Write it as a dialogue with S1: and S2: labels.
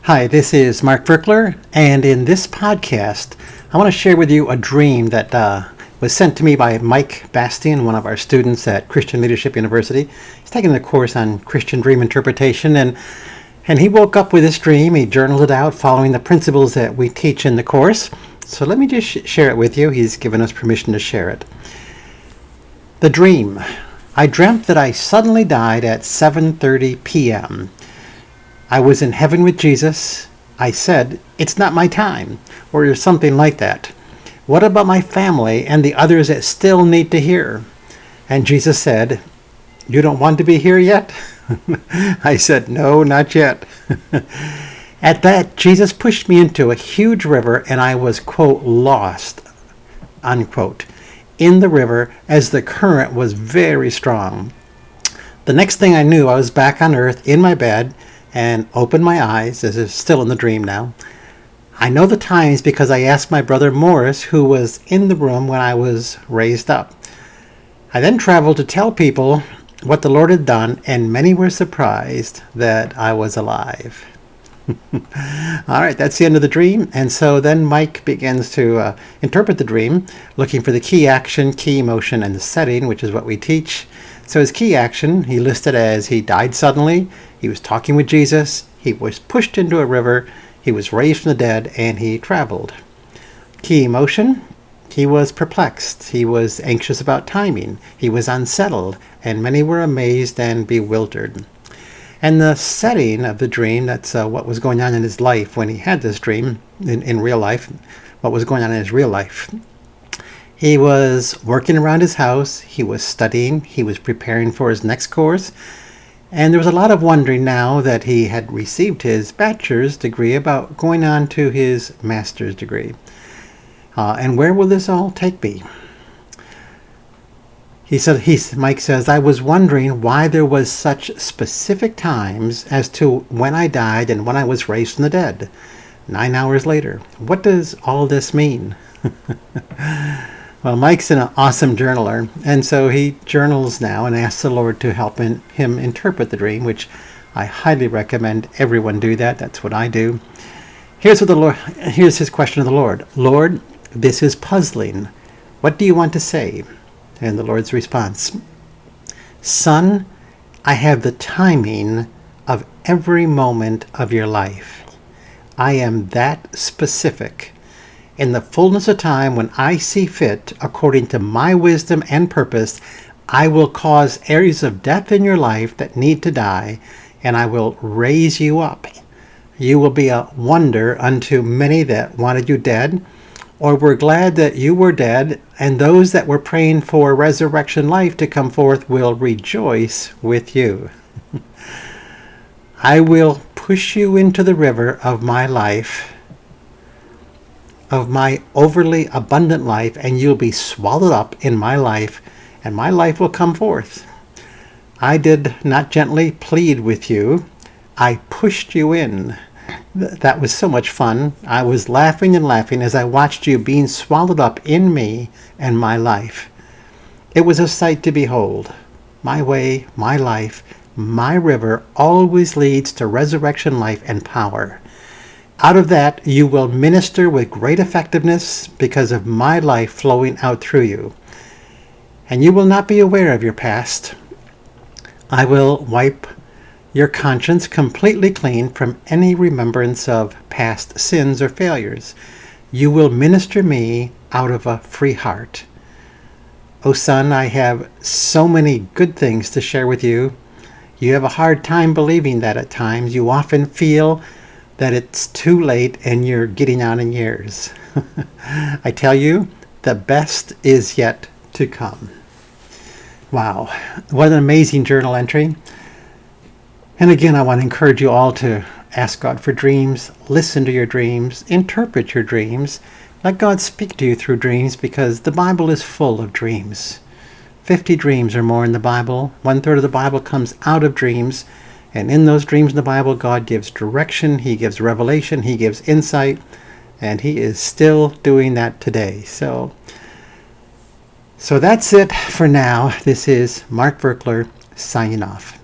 S1: Hi, this is Mark Verkler, and in this podcast, I want to share with you a dream that was sent to me by Mike Bastien, one of our students at Christian Leadership University. He's taking a course on Christian dream interpretation, and he woke up with this dream. He journaled it out following the principles that we teach in the course. So let me just share it with you. He's given us permission to share it. The dream. I dreamt that I suddenly died at 7:30 p.m. I was in heaven with Jesus. I said, "It's not my time," or something like that. "What about my family and the others that still need to hear?" And Jesus said, "You don't want to be here yet?" I said, "No, not yet." At that, Jesus pushed me into a huge river, and I was, quote, lost, unquote, in the river as the current was very strong. The next thing I knew, I was back on earth in my bed and opened my eyes, as is still in the dream now. I know the times because I asked my brother Morris, who was in the room when I was raised up. I then traveled to tell people what the Lord had done, and many were surprised that I was alive. All right, that's the end of the dream. And so then Mike begins to interpret the dream, looking for the key action, key emotion, and the setting, which is what we teach. So his key action, he listed as he died suddenly, he was talking with Jesus, he was pushed into a river, he was raised from the dead, and he traveled. Key emotion, he was perplexed, he was anxious about timing, he was unsettled, and many were amazed and bewildered. And the setting of the dream, that's what was going on in his life when he had this dream, in real life, what was going on in his real life. He was working around his house, he was studying, he was preparing for his next course, and there was a lot of wondering now that he had received his bachelor's degree about going on to his master's degree. And where will this all take me? Mike says, "I was wondering why there was such specific times as to when I died and when I was raised from the dead. 9 hours later. What does all this mean?" Well, Mike's an awesome journaler, and so he journals now and asks the Lord to help him interpret the dream, which I highly recommend everyone do that. That's what I do. Here's his question to the Lord. "Lord, this is puzzling. What do you want to say?" And the Lord's response, "Son, I have the timing of every moment of your life. I am that specific. In the fullness of time, when I see fit, according to my wisdom and purpose, I will cause areas of death in your life that need to die, and I will raise you up. You will be a wonder unto many that wanted you dead, or were glad that you were dead, and those that were praying for resurrection life to come forth will rejoice with you. I will push you into the river of my life, of my overly abundant life, and you'll be swallowed up in my life, and my life will come forth. I did not gently plead with you. I pushed you in." That was so much fun. I was laughing and laughing as I watched you being swallowed up in me and my life. It was a sight to behold. My way, my life, my river always leads to resurrection life and power. Out of that, you will minister with great effectiveness because of my life flowing out through you. And you will not be aware of your past. I will wipe your conscience completely clean from any remembrance of past sins or failures. You will minister me out of a free heart. Oh, son, I have so many good things to share with you. You have a hard time believing that at times. You often feel that it's too late and you're getting on in years. I tell you, the best is yet to come. Wow, what an amazing journal entry. And again, I want to encourage you all to ask God for dreams, listen to your dreams, interpret your dreams, let God speak to you through dreams, because the Bible is full of dreams. 50 dreams or more in the Bible. 1/3 of the Bible comes out of dreams. And in those dreams in the Bible, God gives direction, He gives revelation, He gives insight, and He is still doing that today. So that's it for now. This is Mark Verkler signing off.